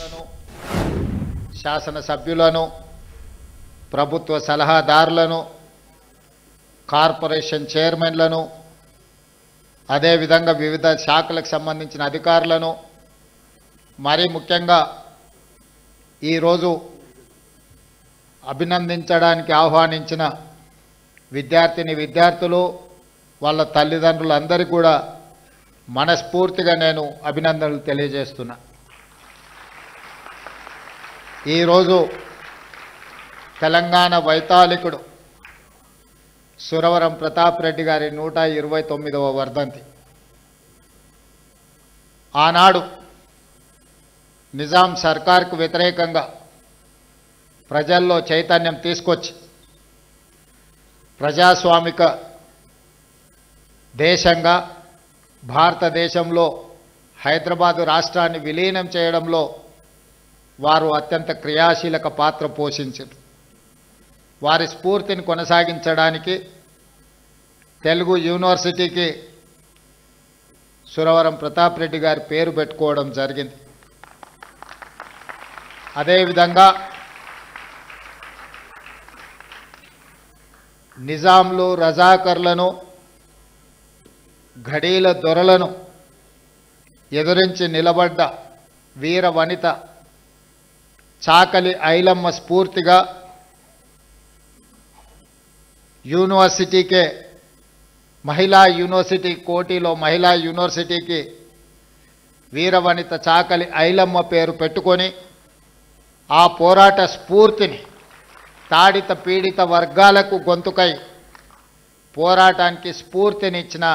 మంత్రులను, శాసనసభ్యులను, ప్రభుత్వ సలహాదారులను, కార్పొరేషన్ చైర్మన్లను, అదేవిధంగా వివిధ శాఖలకు సంబంధించిన అధికారులను, మరీ ముఖ్యంగా ఈరోజు అభినందించడానికి ఆహ్వానించిన విద్యార్థులు, వాళ్ళ తల్లిదండ్రులందరికీ కూడా మనస్ఫూర్తిగా నేను అభినందనలు తెలియజేస్తున్నా. ఈరోజు తెలంగాణ వైతాళికుడు సురవరం ప్రతాప్ రెడ్డి గారి 129వ వర్ధంతి. ఆనాడు నిజాం సర్కార్కు వ్యతిరేకంగా ప్రజల్లో చైతన్యం తీసుకొచ్చి ప్రజాస్వామిక దేశంగా భారతదేశంలో హైదరాబాదు రాష్ట్రాన్ని విలీనం చేయడంలో వారు అత్యంత క్రియాశీలక పాత్ర పోషించారు. వారి స్ఫూర్తిని కొనసాగించడానికి తెలుగు యూనివర్సిటీకి సురవరం ప్రతాప్ రెడ్డి గారి పేరు పెట్టుకోవడం జరిగింది. అదేవిధంగా నిజాంలు, రజాకర్లను, ఘడీల దొరలను ఎదురించి నిలబడ్డ వీర వనిత చాకలి ఐలమ్మ స్ఫూర్తిగా యూనివర్సిటీకే మహిళా యూనివర్సిటీ, కోటిలో మహిళా యూనివర్సిటీకి వీరవనిత చాకలి ఐలమ్మ పేరు పెట్టుకొని ఆ పోరాట స్ఫూర్తిని తాడిత పీడిత వర్గాలకు గొంతుకై పోరాటానికి స్ఫూర్తినిచ్చిన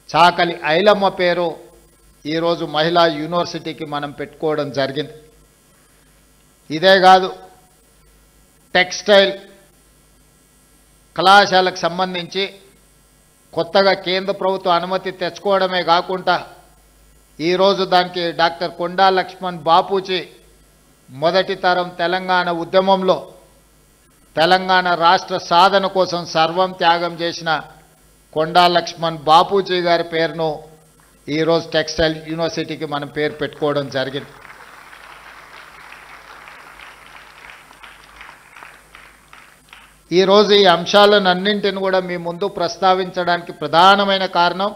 చాకలి ఐలమ్మ పేరు ఈరోజు మహిళా యూనివర్సిటీకి మనం పెట్టుకోవడం జరిగింది. ఇదే కాదు, టెక్స్టైల్ కళాశాలకు సంబంధించి కొత్తగా కేంద్ర ప్రభుత్వం అనుమతి తెచ్చుకోవడమే కాకుండా ఈరోజు దానికి డాక్టర్ కొండా లక్ష్మణ్ బాపూజీ మొదటి తరం తెలంగాణ ఉద్యమంలో తెలంగాణ రాష్ట్ర సాధన కోసం సర్వం త్యాగం చేసిన కొండా లక్ష్మణ్ బాపూజీ గారి పేరును ఈరోజు టెక్స్టైల్ యూనివర్సిటీకి మనం పేరు పెట్టుకోవడం జరిగింది. ఈరోజు ఈ అంశాలన్నింటిని కూడా మీ ముందు ప్రస్తావించడానికి ప్రధానమైన కారణం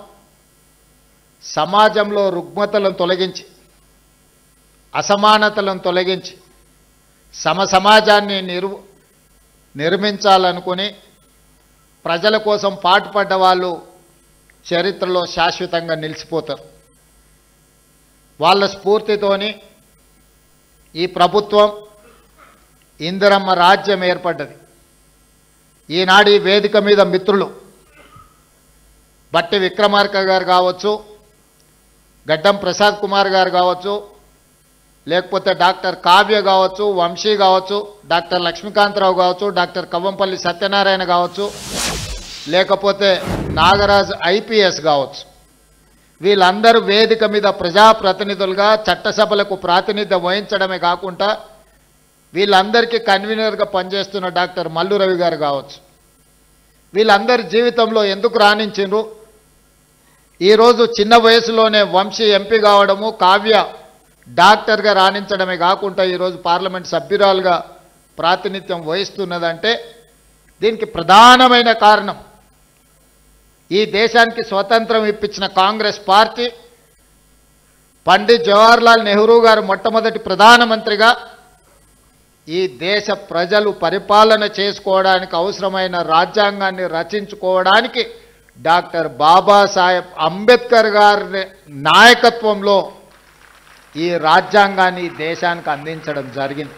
సమాజంలో రుగ్మతలను తొలగించి, అసమానతలను తొలగించి సమాజాన్ని నిర్మించాలనుకుని ప్రజల కోసం పాటుపడ్డ వాళ్ళు చరిత్రలో శాశ్వతంగా నిలిచిపోతారు. వాళ్ళ స్ఫూర్తితోని ఈ ప్రభుత్వం ఇందిరమ్మ రాజ్యం ఏర్పడ్డది. ఈనాడు ఈ వేదిక మీద మిత్రులు బట్టి విక్రమార్క గారు కావచ్చు, గడ్డం ప్రసాద్ కుమార్ గారు కావచ్చు, లేకపోతే డాక్టర్ కావ్య కావచ్చు, వంశీ కావచ్చు, డాక్టర్ లక్ష్మీకాంతరావు కావచ్చు, డాక్టర్ కవ్వంపల్లి సత్యనారాయణ కావచ్చు, లేకపోతే నాగరాజ్ ఐపీఎస్ కావచ్చు, వీళ్ళందరూ వేదిక మీద ప్రజాప్రతినిధులుగా చట్టసభలకు ప్రాతినిధ్యం వహించడమే కాకుండా వీళ్ళందరికీ కన్వీనర్గా పనిచేస్తున్న డాక్టర్ మల్లు రవి గారు కావచ్చు, వీళ్ళందరి జీవితంలో ఎందుకు రాణించిండ్రు? ఈరోజు చిన్న వయసులోనే వంశీ ఎంపీ కావడము, కావ్య డాక్టర్గా రాణించడమే కాకుండా ఈరోజు పార్లమెంట్ సభ్యురాలుగా ప్రాతినిధ్యం వహిస్తున్నదంటే దీనికి ప్రధానమైన కారణం ఈ దేశానికి స్వతంత్రం ఇప్పించిన కాంగ్రెస్ పార్టీ, పండిత్ జవహర్లాల్ నెహ్రూ గారు మొట్టమొదటి ప్రధానమంత్రిగా ఈ దేశ ప్రజలు పరిపాలన చేసుకోవడానికి అవసరమైన రాజ్యాంగాన్ని రచించుకోవడానికి డాక్టర్ బాబాసాహెబ్ అంబేద్కర్ గారి నాయకత్వంలో ఈ రాజ్యాంగాన్ని దేశానికి అందించడం జరిగింది.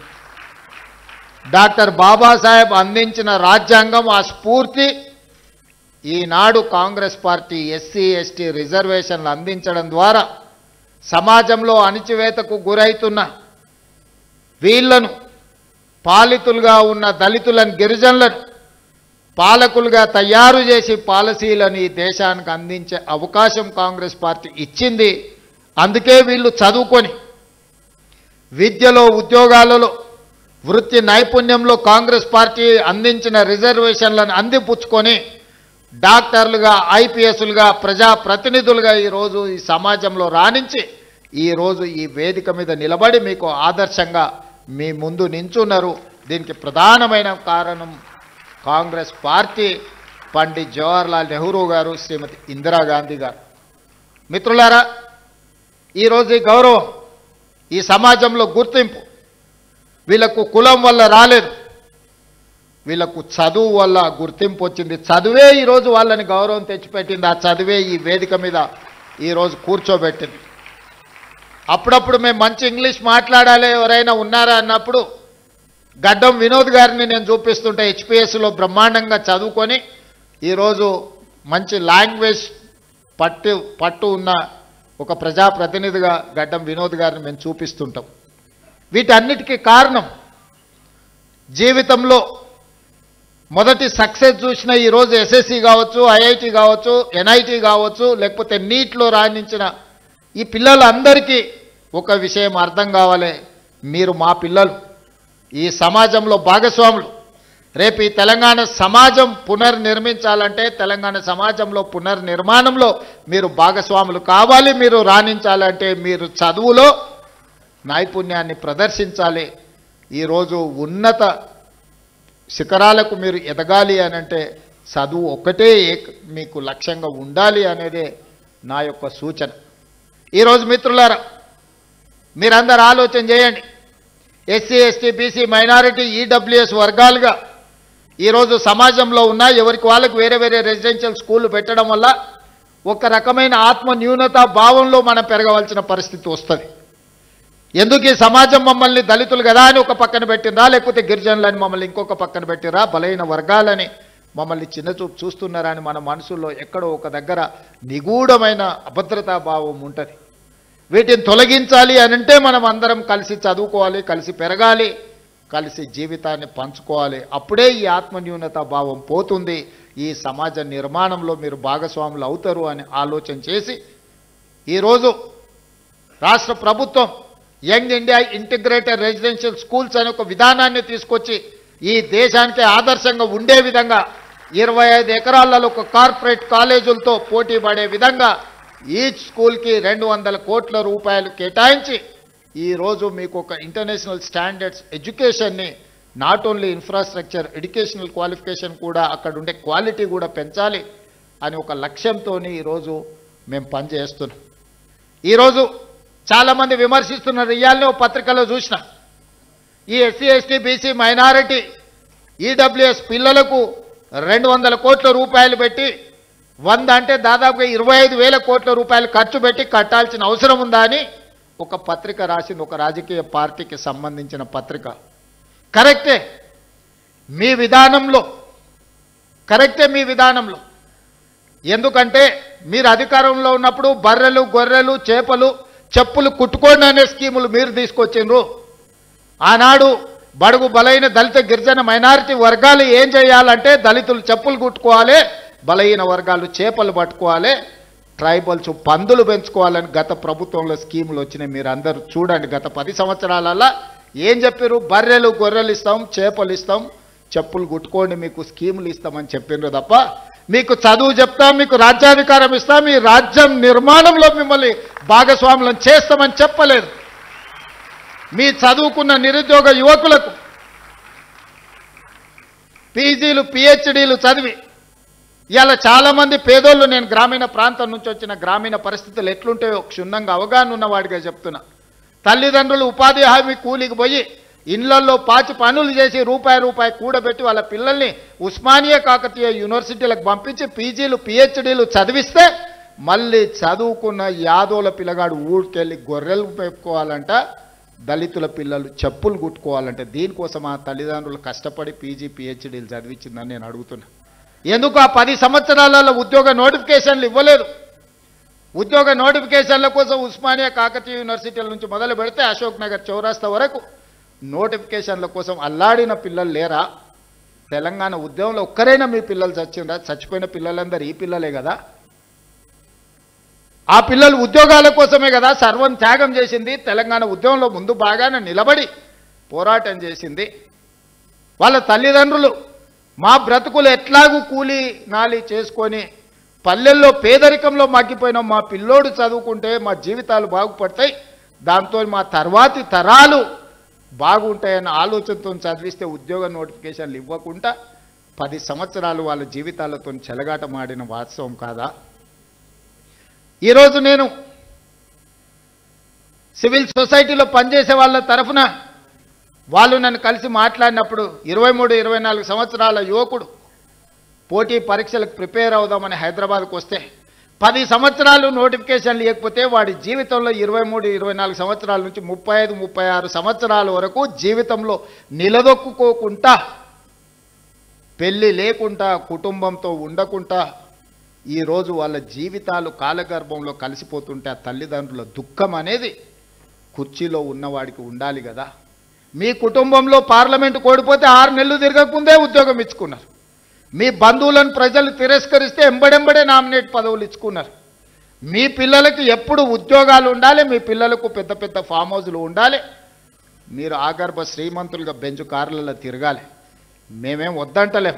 డాక్టర్ బాబాసాహెబ్ అందించిన రాజ్యాంగం, ఆ స్ఫూర్తి ఈనాడు కాంగ్రెస్ పార్టీ ఎస్సీ ఎస్టీ రిజర్వేషన్లు అందించడం ద్వారా సమాజంలో అణిచివేతకు గురైతున్న వీళ్లను, పాలితులుగా ఉన్న దళితులను, గిరిజనులను పాలకులుగా తయారు చేసి పాలసీలను ఈ దేశానికి అందించే అవకాశం కాంగ్రెస్ పార్టీ ఇచ్చింది. అందుకే వీళ్ళు చదువుకొని విద్యలో, ఉద్యోగాలలో, వృత్తి నైపుణ్యంలో కాంగ్రెస్ పార్టీ అందించిన రిజర్వేషన్లను అందిపుచ్చుకొని డాక్టర్లుగా, ఐపీఎస్లుగా, ప్రజాప్రతినిధులుగా ఈరోజు ఈ సమాజంలో రాణించి ఈరోజు ఈ వేదిక మీద నిలబడి మీకు ఆదర్శంగా మీ ముందు నించున్నారు. దీనికి ప్రధానమైన కారణం కాంగ్రెస్ పార్టీ, పండిత్ జవహర్లాల్ నెహ్రూ గారు, శ్రీమతి ఇందిరాగాంధీ గారు. మిత్రులారా, ఈరోజు ఈ గౌరవం, ఈ సమాజంలో గుర్తింపు వీళ్ళకు కులం వల్ల రాలేదు, వీళ్ళకు చదువు వల్ల గుర్తింపు వచ్చింది. చదువే ఈరోజు వాళ్ళని గౌరవం తెచ్చిపెట్టింది. ఆ చదువే ఈ వేదిక మీద ఈరోజు కూర్చోబెట్టింది. అప్పుడప్పుడు మేము మంచి ఇంగ్లీష్ మాట్లాడాలి ఎవరైనా ఉన్నారా అన్నప్పుడు గడ్డం వినోద్ గారిని నేను చూపిస్తుంటే హెచ్పిఎస్లో బ్రహ్మాండంగా చదువుకొని ఈరోజు మంచి లాంగ్వేజ్ పట్టు ఉన్న ఒక ప్రజాప్రతినిధిగా గడ్డం వినోద్ గారిని మేము చూపిస్తుంటాం. వీటన్నిటికీ కారణం జీవితంలో మొదటి సక్సెస్ చూసిన ఈరోజు ఎస్ఎస్సి కావచ్చు, ఐఐటి కావచ్చు, ఎన్ఐటి కావచ్చు, లేకపోతే నీట్లో రాణించిన ఈ పిల్లలందరికీ ఒక విషయం అర్థం కావాలి, మీరు మా పిల్లలు, ఈ సమాజంలో భాగస్వాములు. రేపు ఈ తెలంగాణ సమాజం పునర్నిర్మించాలంటే, తెలంగాణ సమాజంలో పునర్నిర్మాణంలో మీరు భాగస్వాములు కావాలి. మీరు రాణించాలంటే మీరు చదువులో నైపుణ్యాన్ని ప్రదర్శించాలి. ఈరోజు ఉన్నత శిఖరాలకు మీరు ఎదగాలి అని అంటే చదువు ఒక్కటే మీకు లక్ష్యంగా ఉండాలి అనేదే నా యొక్క సూచన. ఈరోజు మిత్రులారా, మీరందరూ ఆలోచన చేయండి. SC, ST, BC, minority, EWS వర్గాలుగా ఈరోజు సమాజంలో ఉన్న ఎవరికి వాళ్ళకు వేరే వేరే రెసిడెన్షియల్ స్కూళ్ళు పెట్టడం వల్ల ఒక రకమైన ఆత్మ న్యూనతా భావంలో మనం పెరగవలసిన పరిస్థితి వస్తుంది. ఎందుకు ఈ సమాజం మమ్మల్ని దళితులు కదా అని ఒక పక్కన పెట్టిందా, లేకపోతే గిరిజనులని మమ్మల్ని ఇంకొక పక్కన పెట్టిరా, బలైన వర్గాలని మమ్మల్ని చిన్నచూపు చూస్తున్నారా అని మన మనసులో ఎక్కడో ఒక దగ్గర నిగూఢమైన అభద్రతా భావం ఉంటుంది. వీటిని తొలగించాలి అని అంటే మనం అందరం కలిసి చదువుకోవాలి, కలిసి పెరగాలి, కలిసి జీవితాన్ని పంచుకోవాలి. అప్పుడే ఈ ఆత్మన్యూనత భావం పోతుంది. ఈ సమాజ నిర్మాణంలో మీరు భాగస్వాములు అవుతారు అని ఆలోచన చేసి ఈరోజు రాష్ట్ర ప్రభుత్వం young India integrated residential schools అనే ఒక విధానాన్ని తీసుకొచ్చి ఈ దేశానికి ఆదర్శంగా ఉండే విధంగా 25 ఎకరాలలో ఒక కార్పొరేట్ కాలేజీలతో పోటీ పడే విధంగా ఈచ్ స్కూల్కి 200 కోట్ల రూపాయలు కేటాయించి ఈరోజు మీకు ఒక ఇంటర్నేషనల్ స్టాండర్డ్స్ ఎడ్యుకేషన్ని, not only infrastructure, educational qualification కూడా, అక్కడ ఉండే క్వాలిటీ కూడా పెంచాలి అని ఒక లక్ష్యంతో ఈరోజు మేము పనిచేస్తున్నాం. ఈరోజు చాలామంది విమర్శిస్తున్నారు. ఇవాళనే ఒక పత్రికలో చూసిన, ఈ SC, ST, BC, minority, EWS పిల్లలకు 200 కోట్ల రూపాయలు పెట్టి 100 అంటే దాదాపుగా 25,000 కోట్ల రూపాయలు ఖర్చు పెట్టి కట్టాల్సిన అవసరం ఉందా అని ఒక పత్రిక రాసింది, ఒక రాజకీయ పార్టీకి సంబంధించిన పత్రిక. కరెక్టే మీ విధానంలో, ఎందుకంటే మీరు అధికారంలో ఉన్నప్పుడు బర్రెలు, గొర్రెలు, చేపలు, చెప్పులు కుట్టుకోండి అనే స్కీములు మీరు తీసుకొచ్చిండ్రు. ఆనాడు బడుగు బలైన దళిత గిరిజన మైనారిటీ వర్గాలు ఏం చేయాలంటే దళితులు చెప్పులు కుట్టుకోవాలి, బలహీన వర్గాలు చేపలు పట్టుకోవాలి, ట్రైబల్స్ పందులు పెంచుకోవాలని గత ప్రభుత్వంలో స్కీములు వచ్చినాయి. మీరు అందరూ చూడండి, గత 10 సంవత్సరాలలో ఏం చెప్పారు? బర్రెలు, గొర్రెలు ఇస్తాం, చేపలు ఇస్తాం, చెప్పులు కుట్టుకోండి, మీకు స్కీములు ఇస్తామని చెప్పిండ్రు తప్ప మీకు చదువు చెప్తాం, మీకు రాజ్యాధికారం ఇస్తాం, మీ రాజ్యం నిర్మాణంలో మిమ్మల్ని భాగస్వాములను చేస్తామని చెప్పలేదు. మీ చదువుకున్న నిరుద్యోగ యువకులకు పీజీలు, పిహెచ్డీలు చదివి ఇలా చాలామంది పేదోళ్ళు, నేను గ్రామీణ ప్రాంతం నుంచి వచ్చిన, గ్రామీణ పరిస్థితులు ఎట్లుంటాయో క్షుణ్ణంగా అవగాహన ఉన్నవాడిగా చెప్తున్నా. తల్లిదండ్రులు ఉపాధి హామీ కూలికి పోయి ఇళ్లల్లో పాచి పనులు చేసి రూపాయి కూడబెట్టి వాళ్ళ పిల్లల్ని ఉస్మానియా కాకతీయ యూనివర్సిటీలకు పంపించి పీజీలు, పిహెచ్డీలు చదివిస్తే మళ్ళీ చదువుకున్న యాదోల పిల్లగాడు ఊరికెళ్ళి గొర్రెలు పెట్టుకోవాలంట, దళితుల పిల్లలు చెప్పులు కుట్టుకోవాలంటే దీనికోసం ఆ తల్లిదండ్రులు కష్టపడి పీజీ, పిహెచ్డీలు చదివించిందని నేను అడుగుతున్నా. ఎందుకు ఆ 10 సంవత్సరాలలో ఉద్యోగ నోటిఫికేషన్లు ఇవ్వలేదు? ఉద్యోగ నోటిఫికేషన్ల కోసం ఉస్మానియా కాకతీయ యూనివర్సిటీల నుంచి మొదలు పెడితే అశోక్ నగర్ చౌరాస్తా వరకు నోటిఫికేషన్ల కోసం అల్లాడిన పిల్లలు లేరా? తెలంగాణ ఉద్యమంలో ఒక్కరైనా మీ పిల్లలు చచ్చిందా? చచ్చిపోయిన పిల్లలందరూ ఈ పిల్లలే కదా. ఆ పిల్లలు ఉద్యోగాల కోసమే కదా సర్వం త్యాగం చేసింది. తెలంగాణ ఉద్యమంలో ముందు బాగానే నిలబడి పోరాటం చేసింది. వాళ్ళ తల్లిదండ్రులు మా బ్రతుకులు ఎట్లాగూ కూలి నాలి చేసుకొని పల్లెల్లో పేదరికంలో మగ్గిపోయిన మా పిల్లోడు చదువుకుంటే మా జీవితాలు బాగుపడతాయి, దాంతో మా తర్వాతి తరాలు బాగుంటాయన్న ఆలోచనతో చదివిస్తే ఉద్యోగ నోటిఫికేషన్లు ఇవ్వకుండా 10 సంవత్సరాలు వాళ్ళ జీవితాలతో చెలగాటమాడిన వాస్తవం కాదా? ఈరోజు నేను సివిల్ సొసైటీలో పనిచేసే వాళ్ళ తరఫున వాళ్ళు నన్ను కలిసి మాట్లాడినప్పుడు 23-24 సంవత్సరాల యువకుడు పోటీ పరీక్షలకు ప్రిపేర్ అవుదామని హైదరాబాద్కు వస్తే 10 సంవత్సరాలు నోటిఫికేషన్ లేకపోతే వాడి జీవితంలో 23-24 సంవత్సరాల నుంచి 35-36 సంవత్సరాల వరకు జీవితంలో నిలదొక్కుకోకుండా, పెళ్ళి లేకుండా, కుటుంబంతో ఉండకుండా ఈరోజు వాళ్ళ జీవితాలు కాలగర్భంలో కలిసిపోతుంటే ఆ తల్లిదండ్రుల దుఃఖం అనేది కుర్చీలో ఉన్నవాడికి ఉండాలి కదా. మీ కుటుంబంలో పార్లమెంటు కోడిపోతే 6 నెలలు తిరగకముందే ఉద్యోగం ఇచ్చుకున్నారు. మీ బంధువులను ప్రజలు తిరస్కరిస్తే ఎంబడెంబడే నామినేట్ పదవులు ఇచ్చుకున్నారు. మీ పిల్లలకి ఎప్పుడు ఉద్యోగాలు ఉండాలి, మీ పిల్లలకు పెద్ద పెద్ద ఫామ్ హౌజులు ఉండాలి, మీరు ఆగర్భ శ్రీమంతులుగా బెంచ్ కార్లలో తిరగాలి. మేమేం వద్దంటలేం,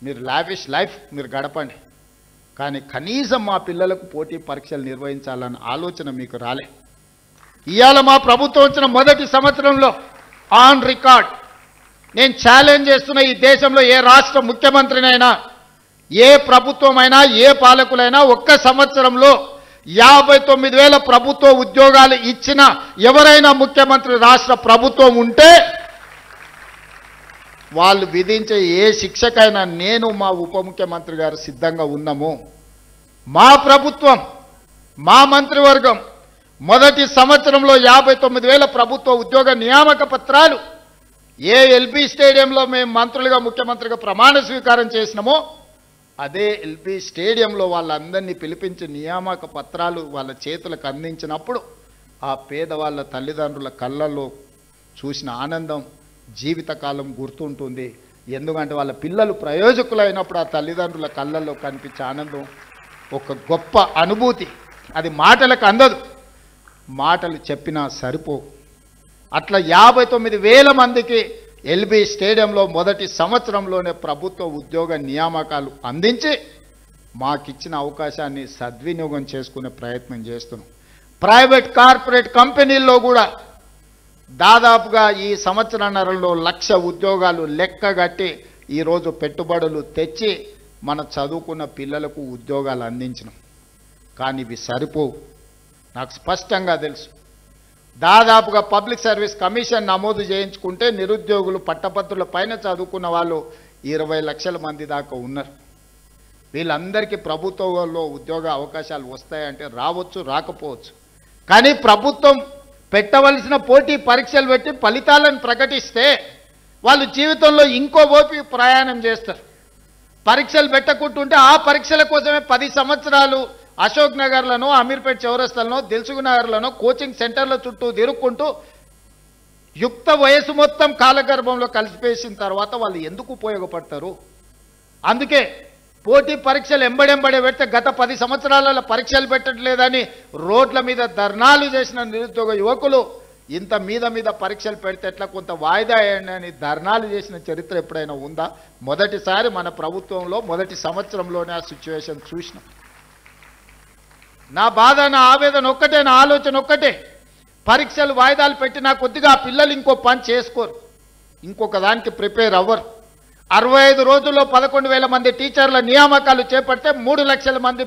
మీరు లావిష్ లైఫ్ మీరు గడపండి, కానీ కనీసం మా పిల్లలకు పోటీ పరీక్షలు నిర్వహించాలన్న ఆలోచన మీకు రాలే. ఇవాళ మా ప్రభుత్వం వచ్చిన మొదటి సంవత్సరంలో ఆన్ రికార్డ్ నేను ఛాలెంజ్ చేస్తున్న, ఈ దేశంలో ఏ రాష్ట్ర ముఖ్యమంత్రినైనా, ఏ ప్రభుత్వమైనా, ఏ పాలకులైనా ఒక్క సంవత్సరంలో 59,000 ప్రభుత్వ ఉద్యోగాలు ఇచ్చిన ఎవరైనా ముఖ్యమంత్రి రాష్ట్ర ప్రభుత్వం ఉంటే వాళ్ళు విధించే ఏ శిక్షకైనా నేను మా ఉప ముఖ్యమంత్రి గారు సిద్ధంగా ఉన్నాము. మా ప్రభుత్వం, మా మంత్రివర్గం మొదటి సంవత్సరంలో 59,000 ప్రభుత్వ ఉద్యోగ నియామక పత్రాలు ఏ ఎల్బీ స్టేడియంలో మేము మంత్రులుగా ముఖ్యమంత్రిగా ప్రమాణ స్వీకారం చేసినామో అదే ఎల్బీ స్టేడియంలో వాళ్ళందరినీ పిలిపించి నియామక పత్రాలు వాళ్ళ చేతులకు అందించినప్పుడు ఆ పేదవాళ్ళ తల్లిదండ్రుల కళ్ళల్లో చూసిన ఆనందం జీవితకాలం గుర్తుంటుంది. ఎందుకంటే వాళ్ళ పిల్లలు ప్రయోజకులైనప్పుడు ఆ తల్లిదండ్రుల కళ్ళల్లో కనిపించే ఆనందం ఒక గొప్ప అనుభూతి. అది మాటలకు అందదు, మాటలు చెప్పినా సరిపో. అట్లా 59,000 మందికి ఎల్బీ స్టేడియంలో మొదటి సంవత్సరంలోనే ప్రభుత్వ ఉద్యోగ నియామకాలు అందించి మాకిచ్చిన అవకాశాన్ని సద్వినియోగం చేసుకునే ప్రయత్నం చేస్తున్నాం. ప్రైవేట్ కార్పొరేట్ కంపెనీల్లో కూడా దాదాపుగా ఈ సంవత్సరన్నరలో 1,00,000 ఉద్యోగాలు లెక్కగట్టి ఈరోజు పెట్టుబడులు తెచ్చి మన చదువుకున్న పిల్లలకు ఉద్యోగాలు అందించినాం. కానీ ఇవి సరిపోవు, నాకు స్పష్టంగా తెలుసు. దాదాపుగా పబ్లిక్ సర్వీస్ కమిషన్ నమోదు చేయించుకుంటే నిరుద్యోగులు పట్టభద్రుల పైన చదువుకున్న వాళ్ళు 20 లక్షల మంది దాకా ఉన్నారు. వీళ్ళందరికీ ప్రభుత్వంలో ఉద్యోగ అవకాశాలు వస్తాయంటే రావచ్చు, రాకపోవచ్చు. కానీ ప్రభుత్వం పెట్టవలసిన పోటీ పరీక్షలు పెట్టి ఫలితాలను ప్రకటిస్తే వాళ్ళు జీవితంలో ఇంకో ఓపి ప్రయాణం చేస్తారు. పరీక్షలు పెట్టకుంటుంటే ఆ పరీక్షల కోసమే 10 సంవత్సరాలు అశోక్ నగర్లను, అమీర్పేట్ చౌరస్తాలను, దిల్సుఖ్ నగర్లను కోచింగ్ సెంటర్ల చుట్టూ తిరుక్కుంటూ యుక్త వయసు మొత్తం కాలగర్భంలో కలిసిపేసిన తర్వాత వాళ్ళు ఎందుకు ఉపయోగపడతారు? అందుకే పోటీ పరీక్షలు ఎంబడెంబడే పెడితే గత 10 సంవత్సరాలలో పరీక్షలు పెట్టట్లేదని రోడ్ల మీద ధర్నాలు చేసిన నిరుద్యోగ యువకులు ఇంత మీద పరీక్షలు పెడితే ఎట్లా కొంత వాయిదా వేయండి అని ధర్నాలు చేసిన చరిత్ర ఎప్పుడైనా ఉందా? మొదటిసారి మన ప్రభుత్వంలో మొదటి సంవత్సరంలోనే ఆ సిచ్యువేషన్ చూసినాం. నా బాధ, నా ఆవేదన ఒక్కటే, నా ఆలోచన ఒక్కటే, పరీక్షలు వాయిదాలు పెట్టినా కొద్దిగా ఆ పిల్లలు ఇంకో పని చేసుకోరు, ఇంకొక దానికి ప్రిపేర్ అవ్వరు. 65 రోజుల్లో 11,000 మంది టీచర్ల నియామకాలు చేపడితే 3 లక్షల మంది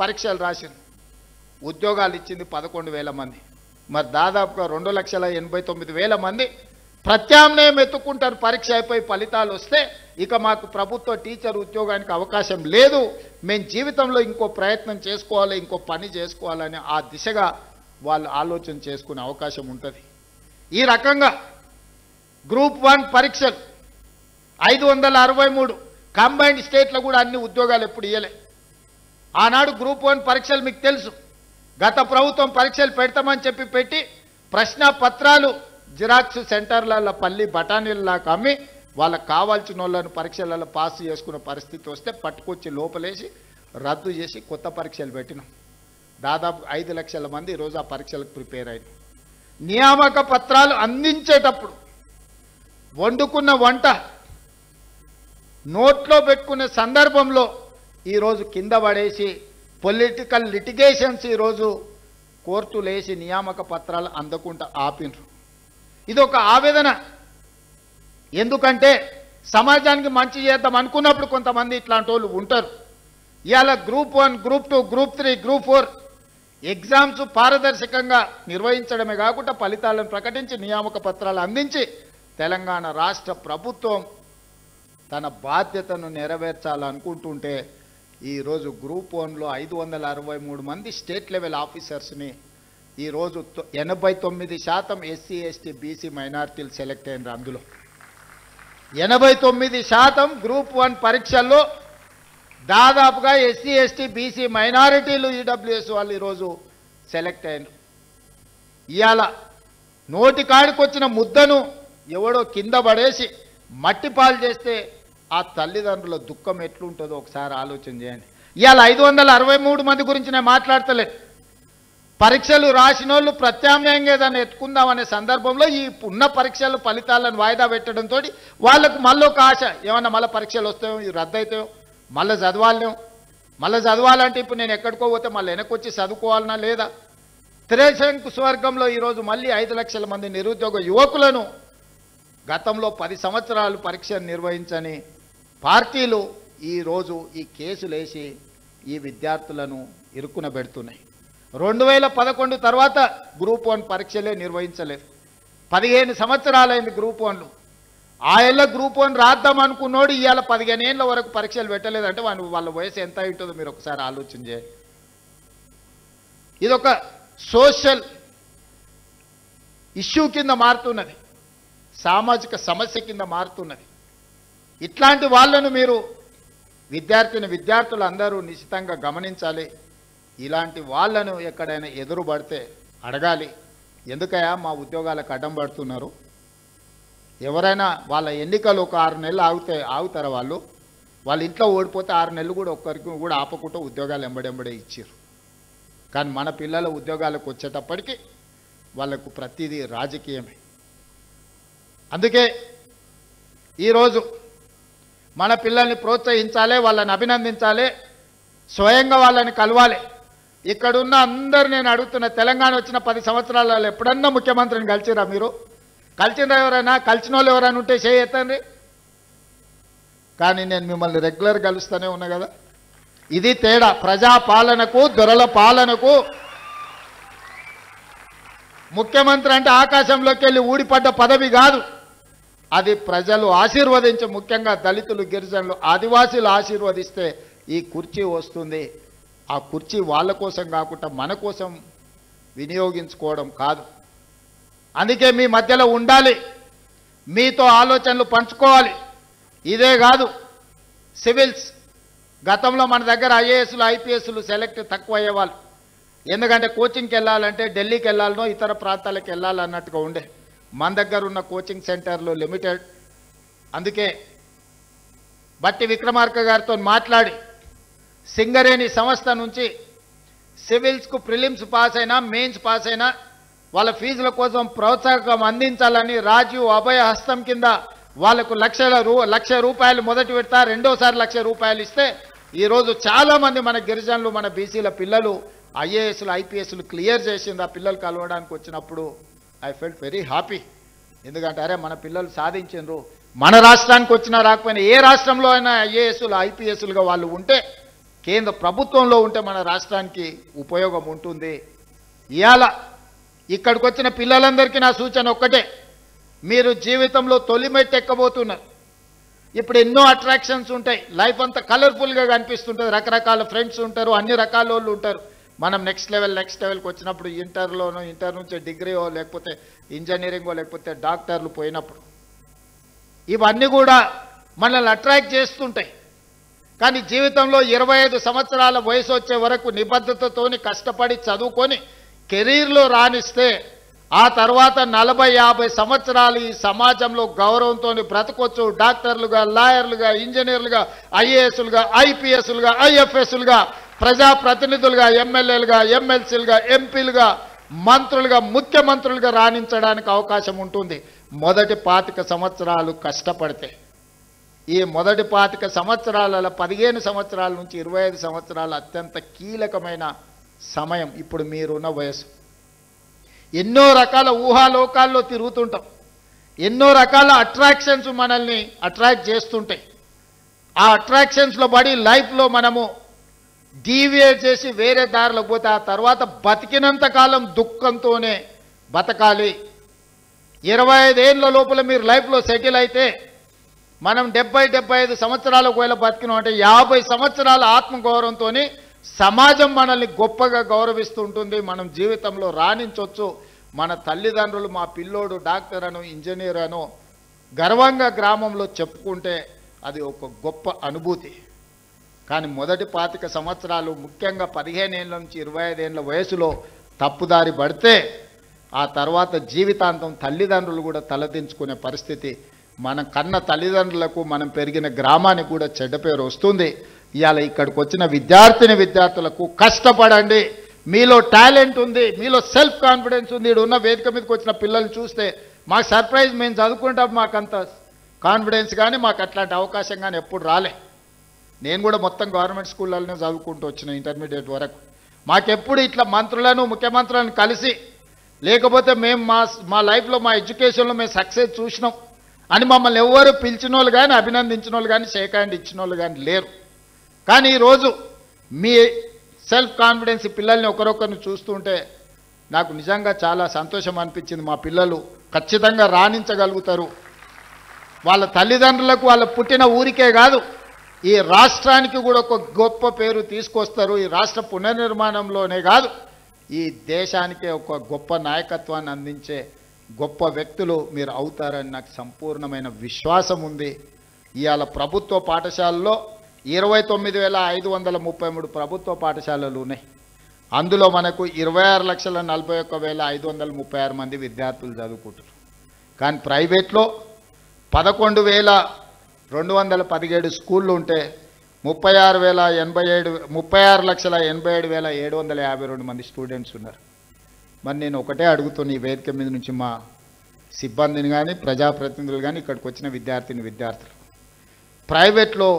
పరీక్షలు రాసింది, ఉద్యోగాలు ఇచ్చింది 11,000 మంది. మరి దాదాపుగా 2,89,000 మంది ప్రత్యామ్నాయం ఎత్తుకుంటారు. పరీక్ష అయిపోయి ఫలితాలు వస్తే ఇక మాకు ప్రభుత్వ టీచర్ ఉద్యోగానికి అవకాశం లేదు, మేము జీవితంలో ఇంకో ప్రయత్నం చేసుకోవాలి, ఇంకో పని చేసుకోవాలని ఆ దిశగా వాళ్ళు ఆలోచన చేసుకునే అవకాశం ఉంటుంది. ఈ రకంగా గ్రూప్ 1 పరీక్షలు 563 కంబైన్డ్ స్టేట్లో కూడా అన్ని ఉద్యోగాలు ఎప్పుడు ఇవ్వలే. ఆనాడు గ్రూప్ 1 పరీక్షలు మీకు తెలుసు, గత ప్రభుత్వం పరీక్షలు పెడతామని చెప్పి పెట్టి ప్రశ్న పత్రాలు జిరాక్స్ సెంటర్లలో పల్లి బఠానీలలాగా అమ్మి వాళ్ళకు కావాల్సిన వాళ్ళను పరీక్షలలో పాస్ చేసుకున్న పరిస్థితి వస్తే పట్టుకొచ్చి లోపలేసి రద్దు చేసి కొత్త పరీక్షలు పెట్టినాం. దాదాపు 5 లక్షల మంది ఈరోజు ఆ పరీక్షలకు ప్రిపేర్ అయ్యారు. నియామక పత్రాలు అందించేటప్పుడు వండుకున్న వంట నోట్లో పెట్టుకునే సందర్భంలో ఈరోజు కింద పడేసి పొలిటికల్ లిటిగేషన్స్ ఈరోజు కోర్టులు వేసి నియామక పత్రాలు అందకుండా ఆపినరు. ఇది ఒక ఆవేదన. ఎందుకంటే సమాజానికి మంచి చేద్దాం అనుకున్నప్పుడు కొంతమంది ఇట్లాంటి వాళ్ళు ఉంటారు. ఇవాళ group 1, group 2, group 3, group 4 exams పారదర్శకంగా నిర్వహించడమే కాకుండా ఫలితాలను ప్రకటించి నియామక పత్రాలు అందించి తెలంగాణ రాష్ట్ర ప్రభుత్వం తన బాధ్యతను నెరవేర్చాలనుకుంటుంటే ఈరోజు గ్రూప్ 1లో 563 మంది స్టేట్ లెవెల్ ఆఫీసర్స్ని ఈరోజు 89% ఎస్సీ ఎస్టీ బీసీ మైనారిటీలు సెలెక్ట్ అయినారు. అందులో 89% గ్రూప్ 1 పరీక్షల్లో దాదాపుగా ఎస్సీ ఎస్టీ బీసీ మైనారిటీలు ఈడబ్ల్యూఎస్ వాళ్ళు ఈరోజు సెలెక్ట్ అయినారు. ఇవాళ నోటికాడికి వచ్చిన ముద్దను ఎవడో కింద పడేసి మట్టిపాలు చేస్తే ఆ తల్లిదండ్రుల దుఃఖం ఎట్లుంటుందో ఒకసారి ఆలోచన చేయండి. ఇవాళ 563 మంది గురించి నేను మాట్లాడతలే. పరీక్షలు రాసిన వాళ్ళు ప్రత్యామ్నాయంగా ఏదైనా ఎత్తుకుందామనే సందర్భంలో ఈ ఉన్న పరీక్షలు ఫలితాలను వాయిదా పెట్టడంతో వాళ్ళకు మళ్ళీ ఒక ఆశ, ఏమన్నా మళ్ళీ పరీక్షలు వస్తాయో, ఇవి రద్దు అవుతాయో, మళ్ళీ చదవాలంటే ఇప్పుడు నేను ఎక్కడికో పోతే మళ్ళీ వెనకొచ్చి చదువుకోవాలన్నా లేదా? త్రిశంకు స్వర్గంలో ఈరోజు మళ్ళీ 5 లక్షల మంది నిరుద్యోగ యువకులను గతంలో 10 సంవత్సరాలు పరీక్షను నిర్వహించని పార్టీలు ఈరోజు ఈ కేసులు వేసి ఈ విద్యార్థులను ఇరుక్కున పెడుతున్నాయి. 2011 తర్వాత గ్రూప్ 1 పరీక్షలే నిర్వహించలేదు. 15 సంవత్సరాలైంది గ్రూప్ 1లు. ఆ ఏళ్ళ గ్రూప్ 1 రాద్దాం అనుకున్నోడు ఇవాళ 15 ఏళ్ళ వరకు పరీక్షలు పెట్టలేదంటే వాళ్ళ వయసు ఎంత ఉంటుందో మీరు ఒకసారి ఆలోచన చేయండి. ఇదొక సోషల్ ఇష్యూ కింద మారుతున్నది, సామాజిక సమస్య కింద మారుతున్నది. ఇట్లాంటి వాళ్ళను మీరు విద్యార్థులు అందరూ నిశ్చితంగా గమనించాలి. ఇలాంటి వాళ్ళను ఎక్కడైనా ఎదురుపడితే అడగాలి, ఎందుకయ్యా మా ఉద్యోగాలకు అడ్డం పడుతున్నారు? ఎవరైనా వాళ్ళ ఎన్నికలు ఒక 6 నెలలు ఆగుతారా? వాళ్ళ ఇంట్లో ఓడిపోతే 6 నెలలు కూడా ఒక్కరికి కూడా ఆపకుండా ఉద్యోగాలు ఎంబడెంబడే ఇచ్చారు. కానీ మన పిల్లల ఉద్యోగాలకు వచ్చేటప్పటికి వాళ్ళకు ప్రతిదీ రాజకీయమే. అందుకే ఈరోజు మన పిల్లల్ని ప్రోత్సహించాలి, వాళ్ళని అభినందించాలి, స్వయంగా వాళ్ళని కలవాలి. ఇక్కడున్న అందరు నేను అడుగుతున్న, తెలంగాణ వచ్చిన 10 సంవత్సరాలలో ఎప్పుడన్నా ముఖ్యమంత్రిని కలిసిరా? మీరు కలిసిరా? ఎవరైనా కలిసిన వాళ్ళు ఎవరైనా ఉంటే చేయొద్దండి. కానీ నేను మిమ్మల్ని రెగ్యులర్ కలుస్తూనే ఉన్నా కదా. ఇది తేడా. ప్రజాపాలనకు దొరల పాలనకు. ముఖ్యమంత్రి అంటే ఆకాశంలోకి వెళ్ళి ఊడిపడ్డ పదవి కాదు, అది ప్రజలు ఆశీర్వదించి, ముఖ్యంగా దళితులు, గిరిజనులు, ఆదివాసీలు ఆశీర్వదిస్తే ఈ కుర్చీ వస్తుంది. ఆ కుర్చీ వాళ్ళ కోసం కాకుండా మన కోసం వినియోగించుకోవడం కాదు. అందుకే మీ మధ్యలో ఉండాలి, మీతో ఆలోచనలు పంచుకోవాలి. ఇదే కాదు, సివిల్స్ గతంలో మన దగ్గర ఐఏఎస్లు ఐపీఎస్లు సెలెక్ట్ తక్కువ అయ్యేవాళ్ళు. ఎందుకంటే కోచింగ్కి వెళ్ళాలంటే ఢిల్లీకి వెళ్ళాలనో ఇతర ప్రాంతాలకు వెళ్ళాలన్నట్టుగా ఉండే. మన దగ్గర ఉన్న కోచింగ్ సెంటర్లు లిమిటెడ్. అందుకే బట్టి విక్రమార్క గారితో మాట్లాడి సింగరేణి సంస్థ నుంచి సివిల్స్కు ప్రిలిమ్స్ పాస్ అయినా మెయిన్స్ పాస్ అయినా వాళ్ళ ఫీజుల కోసం ప్రోత్సాహకం అందించాలని రాజీవ్ అభయ హస్తం కింద వాళ్ళకు లక్ష రూపాయలు మొదటి విడత, రెండోసారి ₹1,00,000 ఇస్తే ఈరోజు చాలామంది మన గిరిజనులు, మన బీసీల పిల్లలు ఐఏఎస్లు ఐపీఎస్లు క్లియర్ చేసింది. ఆ పిల్లలు కలవడానికి వచ్చినప్పుడు ఐ ఫెల్ట్ వెరీ హ్యాపీ. ఎందుకంటే అరే మన పిల్లలు సాధించారు. మన రాష్ట్రానికి వచ్చినా రాకపోయినా ఏ రాష్ట్రంలో అయినా ఐఏఎస్లు ఐపీఎస్లుగా వాళ్ళు ఉంటే, కేంద్ర ప్రభుత్వంలో ఉంటే మన రాష్ట్రానికి ఉపయోగం ఉంటుంది. ఇవాళ ఇక్కడికి వచ్చిన పిల్లలందరికీ నా సూచన ఒక్కటే, మీరు జీవితంలో తొలిమెట్టు ఎక్కబోతున్నారు. ఇప్పుడు ఎన్నో అట్రాక్షన్స్ ఉంటాయి, లైఫ్ అంతా కలర్ఫుల్గా కనిపిస్తుంటుంది, రకరకాల ఫ్రెండ్స్ ఉంటారు, అన్ని రకాల వాళ్ళు ఉంటారు. మనం నెక్స్ట్ లెవెల్కి వచ్చినప్పుడు ఇంటర్ నుంచి డిగ్రీయో లేకపోతే ఇంజనీరింగో లేకపోతే డాక్టర్లు పోయినప్పుడు ఇవన్నీ కూడా మనల్ని అట్రాక్ట్ చేస్తుంటాయి. కానీ జీవితంలో 25 సంవత్సరాల వయసు వచ్చే వరకు నిబద్ధతతోని కష్టపడి చదువుకొని కెరీర్లో రాణిస్తే ఆ తర్వాత 40-50 సంవత్సరాలు ఈ సమాజంలో గౌరవంతో బ్రతకొచ్చు. డాక్టర్లుగా, లాయర్లుగా, ఇంజనీర్లుగా, ఐఏఎస్లుగా, ఐపీఎస్లుగా, ఐఎఫ్ఎస్లుగా, ప్రజాప్రతినిధులుగా, ఎమ్మెల్యేలుగా, ఎమ్మెల్సీలుగా, ఎంపీలుగా, మంత్రులుగా, ముఖ్యమంత్రులుగా రాణించడానికి అవకాశం ఉంటుంది మొదటి 25 సంవత్సరాలు కష్టపడితే. ఈ మొదటి 25 సంవత్సరాల 15 సంవత్సరాల నుంచి 25 సంవత్సరాలు అత్యంత కీలకమైన సమయం. ఇప్పుడు మీరున్న వయసు. ఎన్నో రకాల ఊహాలోకాల్లో తిరుగుతుంటాం. ఎన్నో రకాల అట్రాక్షన్స్ మనల్ని అట్రాక్ట్ చేస్తుంటాయి. ఆ అట్రాక్షన్స్లో పడి లైఫ్లో మనము డీవియేట్ చేసి వేరే దారిలోకి పోతే ఆ తర్వాత బతికినంత కాలం దుఃఖంతోనే బతకాలి. 25 ఏళ్ళ లోపల మీరు లైఫ్లో సెటిల్ అయితే మనం 70-75 సంవత్సరాలు ఒకవేళ బతికినాం అంటే 50 సంవత్సరాల ఆత్మగౌరవంతో సమాజం మనల్ని గొప్పగా గౌరవిస్తూ ఉంటుంది. మనం జీవితంలో రాణించవచ్చు. మన తల్లిదండ్రులు మా పిల్లోడు డాక్టర్ అను ఇంజనీర్ అను గర్వంగా గ్రామంలో చెప్పుకుంటే అది ఒక గొప్ప అనుభూతి. కానీ మొదటి 25 సంవత్సరాలు ముఖ్యంగా 15 ఏళ్ళ నుంచి 25 ఏళ్ళ వయసులో తప్పుదారి పడితే ఆ తర్వాత జీవితాంతం తల్లిదండ్రులు కూడా తలదించుకునే పరిస్థితి. మన కన్న తల్లిదండ్రులకు మనం పెరిగిన గ్రామానికి కూడా చెడ్డ పేరు వస్తుంది. ఇవాళ ఇక్కడికి వచ్చిన విద్యార్థులకు కష్టపడండి. మీలో టాలెంట్ ఉంది, మీలో సెల్ఫ్ కాన్ఫిడెన్స్ ఉంది. ఇక్కడ ఉన్న వేదిక మీదకి వచ్చిన పిల్లల్ని చూస్తే మాకు సర్ప్రైజ్. మేము చదువుకుంటాం, మాకు అంత కాన్ఫిడెన్స్ కానీ మాకు అట్లాంటి అవకాశం కానీ ఎప్పుడు రాలే. నేను కూడా మొత్తం గవర్నమెంట్ స్కూళ్ళలోనే చదువుకుంటూ వచ్చిన ఇంటర్మీడియట్ వరకు. మాకెప్పుడు ఇట్లా మంత్రులను ముఖ్యమంత్రులను కలిసి లేకపోతే మేము మా లైఫ్లో మా ఎడ్యుకేషన్లో మేము సక్సెస్ చూసినాం అని మమ్మల్ని ఎవరు పిలిచిన వాళ్ళు కానీ అభినందించిన వాళ్ళు కానీ షేక్ హ్యాండ్ ఇచ్చిన వాళ్ళు కానీ లేరు. కానీ ఈరోజు మీ సెల్ఫ్ కాన్ఫిడెన్స్ పిల్లల్ని ఒకరొకరిని చూస్తుంటే నాకు నిజంగా చాలా సంతోషం అనిపించింది. మా పిల్లలు ఖచ్చితంగా రాణించగలుగుతారు. వాళ్ళ తల్లిదండ్రులకు వాళ్ళ పుట్టిన ఊరికే కాదు ఈ రాష్ట్రానికి కూడా ఒక గొప్ప పేరు తీసుకొస్తారు. ఈ రాష్ట్ర పునర్నిర్మాణంలోనే కాదు ఈ దేశానికే ఒక గొప్ప నాయకత్వాన్ని అందించే గొప్ప వ్యక్తులు మీరు అవుతారని నాకు సంపూర్ణమైన విశ్వాసం ఉంది. ఇవాళ ప్రభుత్వ పాఠశాలలో 29,533 ప్రభుత్వ పాఠశాలలు ఉన్నాయి. అందులో మనకు 26,41,536 మంది విద్యార్థులు చదువుకుంటారు. కానీ ప్రైవేట్లో 11,217 స్కూళ్ళు ఉంటే 36,87,752 మంది స్టూడెంట్స్ ఉన్నారు. మరి నేను ఒకటే అడుగుతున్నా ఈ వేదిక మీద నుంచి మా సిబ్బందిని కానీ ప్రజాప్రతినిధులు కానీ ఇక్కడికి వచ్చిన విద్యార్థులు ప్రైవేట్లో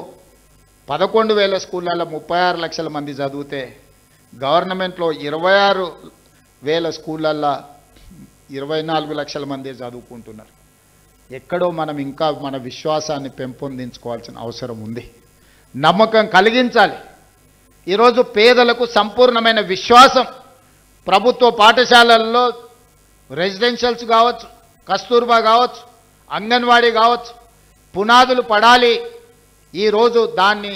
11,000 స్కూళ్ళల్లో 36 లక్షల మంది చదివితే గవర్నమెంట్లో 26,000 స్కూళ్ళల్లో 24 లక్షల మంది చదువుకుంటున్నారు. ఎక్కడో మనం ఇంకా మన విశ్వాసాన్ని పెంపొందించుకోవాల్సిన అవసరం ఉంది. నమ్మకం కలిగించాలి. ఈరోజు పేదలకు సంపూర్ణమైన విశ్వాసం ప్రభుత్వ పాఠశాలల్లో రెసిడెన్షియల్స్ కావచ్చు, కస్తూర్బా కావచ్చు, అంగన్వాడీ కావచ్చు, పునాదులు పడాలి. ఈరోజు దాన్ని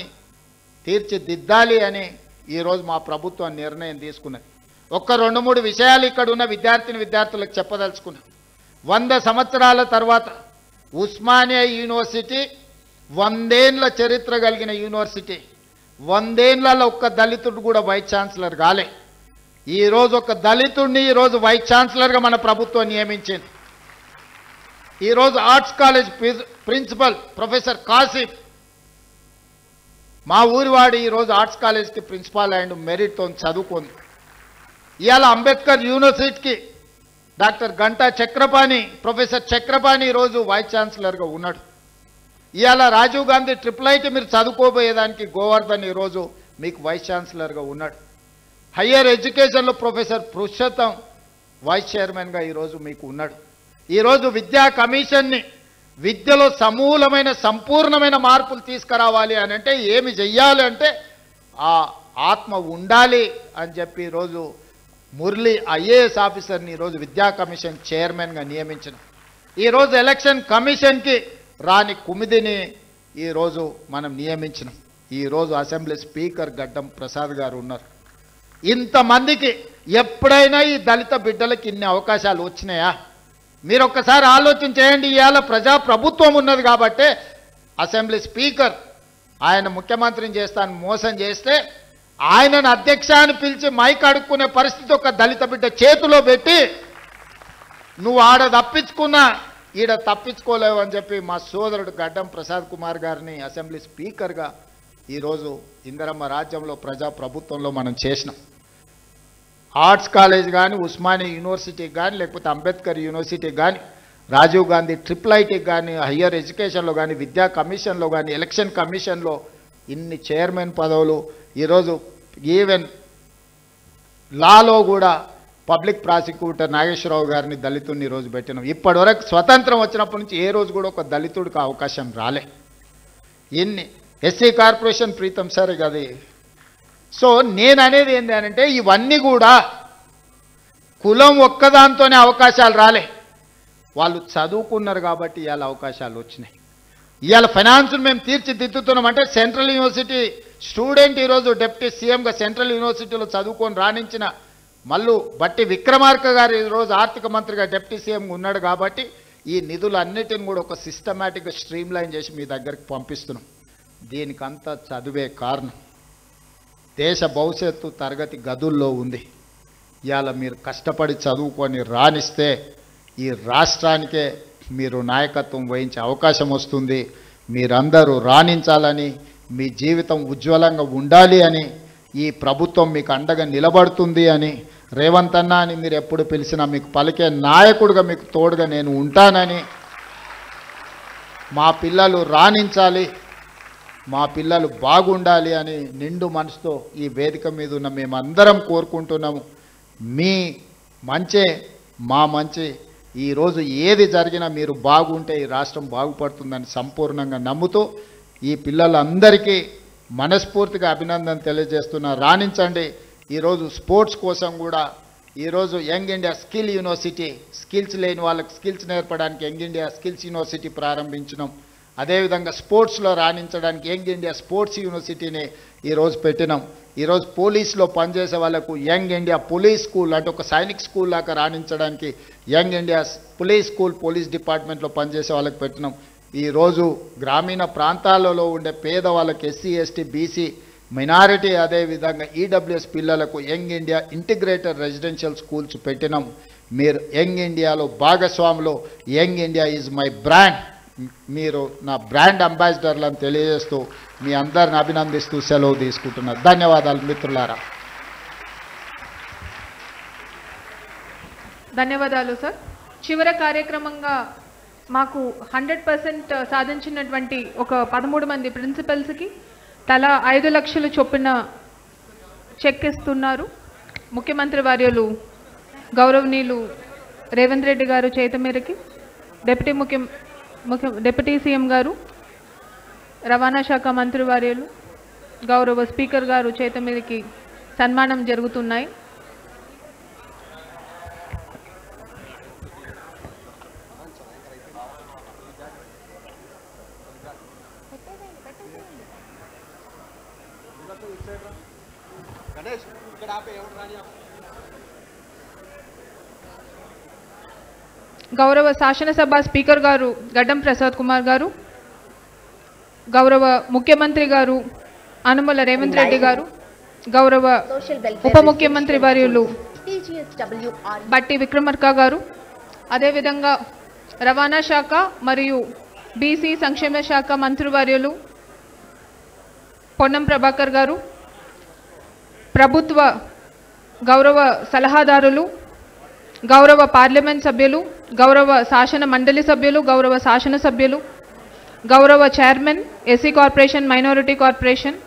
తీర్చిదిద్దాలి అని ఈరోజు మా ప్రభుత్వం నిర్ణయం తీసుకున్నది. ఒక్క 2-3 విషయాలు ఇక్కడ ఉన్న విద్యార్థులకు చెప్పదలుచుకున్నాం. 100 సంవత్సరాల తర్వాత ఉస్మానియా యూనివర్సిటీ 100 ఏళ్ళ చరిత్ర కలిగిన యూనివర్సిటీ. 100 ఏళ్ళలో ఒక్క దళితుడు కూడా వైస్ ఛాన్సలర్ కాలే. ఈరోజు ఒక దళితుడిని ఈరోజు వైస్ ఛాన్సలర్గా మన ప్రభుత్వం నియమించింది. ఈరోజు arts college principal professor Kasif మా ఊరివాడు ఈరోజు ఆర్ట్స్ కాలేజ్కి ప్రిన్సిపాల్ అండ్ మెరిట్తో చదువుకుంది. ఇవాళ అంబేద్కర్ యూనివర్సిటీకి డాక్టర్ గంటా చక్రపాణి ప్రొఫెసర్ చక్రపాణి ఈరోజు వైస్ ఛాన్సలర్గా ఉన్నాడు. ఇవాళ రాజీవ్ గాంధీ IIIT మీరు చదువుకోబోయేదానికి గోవర్ధన్ ఈరోజు మీకు వైస్ ఛాన్సలర్గా ఉన్నాడు. హయ్యర్ ఎడ్యుకేషన్లో ప్రొఫెసర్ పురుషోత్తం వైస్ చైర్మన్గా ఈరోజు మీకు ఉన్నాడు. ఈరోజు విద్యా కమిషన్ని విద్యలో సమూలమైన సంపూర్ణమైన మార్పులు తీసుకురావాలి అని అంటే ఏమి చెయ్యాలి అంటే ఆ ఆత్మ ఉండాలి అని చెప్పి ఈరోజు మురళి IAS ఆఫీసర్ని ఈరోజు విద్యా కమిషన్ చైర్మన్గా నియమించిన. ఈరోజు ఎలక్షన్ కమిషన్కి రాని కుమిదిని ఈరోజు మనం నియమించినాం. ఈరోజు అసెంబ్లీ స్పీకర్ గడ్డం ప్రసాద్ గారు ఉన్నారు. ఇంతమందికి ఎప్పుడైనా ఈ దళిత బిడ్డలకి ఇన్ని అవకాశాలు వచ్చినాయా? మీరు ఒక్కసారి ఆలోచన చేయండి. ఇవాళ ప్రభుత్వం ఉన్నది కాబట్టి అసెంబ్లీ స్పీకర్ ఆయన ముఖ్యమంత్రిని చేస్తాను మోసం చేస్తే ఆయనను అధ్యక్షాన్ని పిలిచి మైక్ అడుక్కునే పరిస్థితి ఒక దళిత బిడ్డ చేతిలో పెట్టి నువ్వు ఆడ తప్పించుకున్నా ఈడ తప్పించుకోలేవు అని చెప్పి మా సోదరుడు గడ్డం ప్రసాద్ కుమార్ గారిని అసెంబ్లీ స్పీకర్గా ఈరోజు ఇందిరమ్మ రాజ్యంలో ప్రభుత్వంలో మనం చేసినాం. ఆర్ట్స్ కాలేజ్ కానీ ఉస్మానియా యూనివర్సిటీ కానీ లేకపోతే అంబేద్కర్ యూనివర్సిటీ కానీ రాజీవ్ గాంధీ IIITకి కానీ, హయ్యర్ ఎడ్యుకేషన్లో కానీ, విద్యా కమిషన్లో కానీ, ఎలక్షన్ కమిషన్లో ఇన్ని చైర్మన్ పదవులు. ఈరోజు ఈవెన్ లాలో కూడా పబ్లిక్ ప్రాసిక్యూటర్ నాగేశ్వరరావు గారిని దళితుడిని ఈరోజు పెట్టినాం. ఇప్పటివరకు స్వతంత్రం వచ్చినప్పటి నుంచి ఏ రోజు కూడా ఒక దళితుడికి అవకాశం రాలే. ఎన్ని ఎస్సీ కార్పొరేషన్ ప్రీతం సరే కదా. సో నేను అనేది ఏంటి అంటే ఇవన్నీ కూడా కులం ఒక్కదాంతోనే అవకాశాలు రాలే, వాళ్ళు చదువుకున్నారు కాబట్టి ఇవాళ అవకాశాలు వచ్చినాయి. ఇవాళ ఫైనాన్స్ను మేము తీర్చిదిద్దుతున్నాం అంటే సెంట్రల్ యూనివర్సిటీ స్టూడెంట్ ఈరోజు డిప్యూటీ సీఎంగా సెంట్రల్ యూనివర్సిటీలో చదువుకొని రాణించిన మల్లు బట్టి విక్రమార్క గారు ఈరోజు ఆర్థిక మంత్రిగా డిప్యూటీ సీఎంగా ఉన్నాడు కాబట్టి ఈ నిధులన్నిటిని కూడా ఒక సిస్టమేటిక్గా స్ట్రీమ్లైన్ చేసి మీ దగ్గరికి పంపిస్తున్నాం. దీనికంతా చదువే కారణం. దేశ భవిష్యత్తు తరగతి గదుల్లో ఉంది. ఇవాళ మీరు కష్టపడి చదువుకొని రాణిస్తే ఈ రాష్ట్రానికే మీరు నాయకత్వం వహించే అవకాశం వస్తుంది. మీరందరూ రాణించాలని, మీ జీవితం ఉజ్వలంగా ఉండాలి అని, ఈ ప్రభుత్వం మీకు అండగా నిలబడుతుంది అని, రేవంత్ అన్న అని మీరు ఎప్పుడు పిలిచినా మీకు పలికే నాయకుడిగా మీకు తోడుగా నేను ఉంటానని, మా పిల్లలు రాణించాలి, మా పిల్లలు బాగుండాలి అని నిండు మనసుతో ఈ వేదిక మీద ఉన్న మేమందరం కోరుకుంటున్నాము. మీ మంచే మా మంచి. ఈరోజు ఏది జరిగినా మీరు బాగుంటే ఈ రాష్ట్రం బాగుపడుతుందని సంపూర్ణంగా నమ్ముతూ ఈ పిల్లలందరికీ మనస్ఫూర్తిగా అభినందన తెలియజేస్తున్నా. రాణించండి. ఈరోజు స్పోర్ట్స్ కోసం కూడా ఈరోజు young India skill university, skills లేని వాళ్ళకి స్కిల్స్ నేర్పడానికి యంగ్ ఇండియా స్కిల్స్ యూనివర్సిటీ ప్రారంభించినాం. అదేవిధంగా స్పోర్ట్స్లో రాణించడానికి యంగ్ ఇండియా స్పోర్ట్స్ యూనివర్సిటీని ఈరోజు పెట్టినాం. ఈరోజు పోలీసులో పనిచేసే వాళ్ళకు యంగ్ ఇండియా పోలీస్ స్కూల్ అంటే ఒక సైనిక్ స్కూల్ లాగా రాణించడానికి young India police school police డిపార్ట్మెంట్లో పనిచేసే వాళ్ళకి పెట్టినాం. ఈరోజు గ్రామీణ ప్రాంతాలలో ఉండే పేదవాళ్ళకి ఎస్సీ ఎస్టీ బీసీ మైనారిటీ అదేవిధంగా ఈడబ్ల్యూఎస్ పిల్లలకు young India integrated residential schools పెట్టినాం. మీరు యంగ్ ఇండియాలో భాగస్వాములు. Young India is my brand. మీరు నా బ్రాండ్ అంబాసిడర్లను తెలియజేస్తూ మీ అందరిని అభినందిస్తూ సెలవు తీసుకుంటున్నారు. ధన్యవాదాలు మిత్రులారా. ధన్యవాదాలు సార్. చివరి కార్యక్రమంగా మాకు 100% సాధించినటువంటి ఒక 13 మంది ప్రిన్సిపల్స్కి తలా 5 లక్షలు చొప్పున చెక్ ఇస్తున్నారు. ముఖ్యమంత్రి వర్యులు గౌరవనీయులు రేవంత్ రెడ్డి గారు చేత మేరకి డిప్యూటీ సీఎం గారు, రవాణా శాఖ మంత్రి వర్యులు గౌరవ స్పీకర్ గారు చేత మీదకి సన్మానం జరుగుతున్నాయి. గౌరవ శాసనసభ స్పీకర్ గారు గడ్డం ప్రసాద్ కుమార్ గారు, గౌరవ ముఖ్యమంత్రి గారు అనుమల రేవంత్ రెడ్డి గారు, గౌరవ ఉప ముఖ్యమంత్రి వర్యులు బట్టి విక్రమార్క గారు, అదేవిధంగా రవాణా శాఖ మరియు బీసీ సంక్షేమ శాఖ మంత్రివర్యులు పొన్నం ప్రభాకర్ గారు, ప్రభుత్వ గౌరవ సలహాదారులు, గౌరవ పార్లమెంట్ సభ్యులు, గౌరవ శాసన మండలి సభ్యులు, గౌరవ శాసన సభ్యులు, గౌరవ chairman SC corporation minority corporation,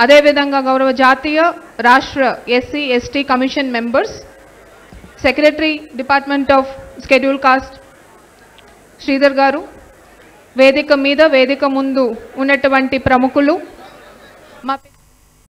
అదేవిధంగా గౌరవ జాతీయ రాష్ట్ర SC ST commission members, secretary department of schedule caste Sridhar గారు, వేదిక మీద వేదిక ముందు ఉన్నటువంటి ప్రముఖులు, మా